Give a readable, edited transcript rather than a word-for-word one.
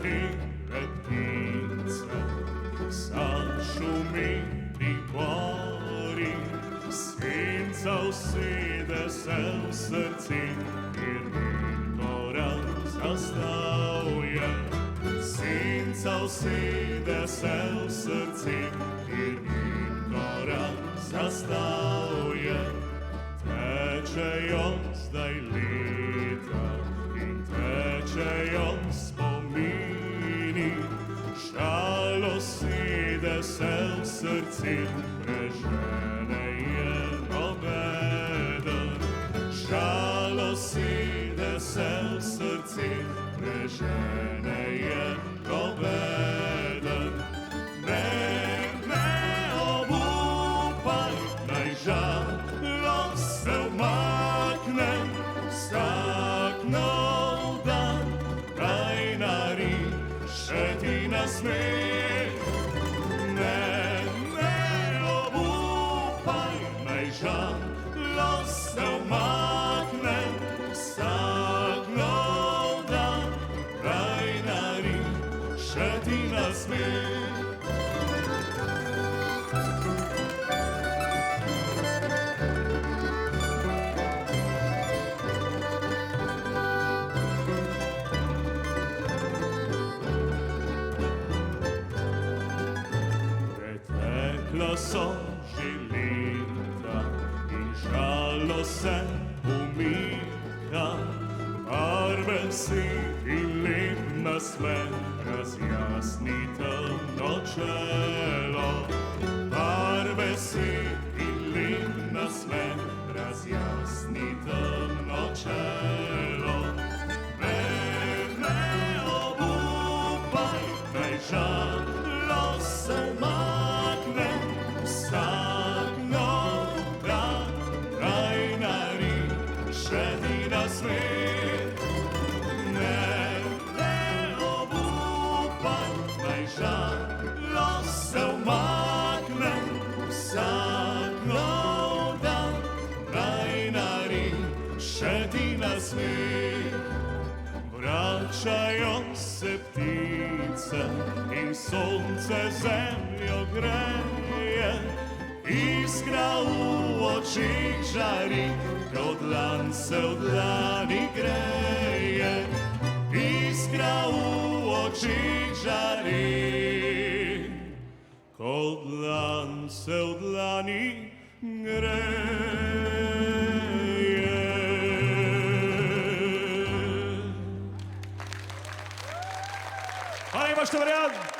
katere ptice, zašumiti bori, senca usede se v srci in ignorant zastavlja. Senca usede se v srci in ignorant zastavlja. Tečejo zdaj leta in tečejo spomini, žalo sede se v srci, prežene je nobeden. Žalo sede se v srci, prežene je nobeden. Ne obupaj, naj žalost se umakne, vsak nov dan, naj nariše ti nasmeh. Ne obupaj, naj žalost se umakne, vsak nov dan, naj nariše ti nasmeh. So že leta in žalost se umika, barven si in lep nasmeh razjasni temno čelo. Barve si in lep nasmeh razjasni temno čelo. Ne obupaj, naj žalost se umakne, vsak nov dan, naj nariše ti nasmeh. Ne obupaj, naj žalost se umakne, vsak nov dan, naj nariše ti nasmeh. Vračajo se ptice in sonce zemljo greje, iskra v očih žari, kot dlan se v dlani greje. Iskra v očih žari, kot dlan se v dlani greje. Hvala lepa, Števerjan!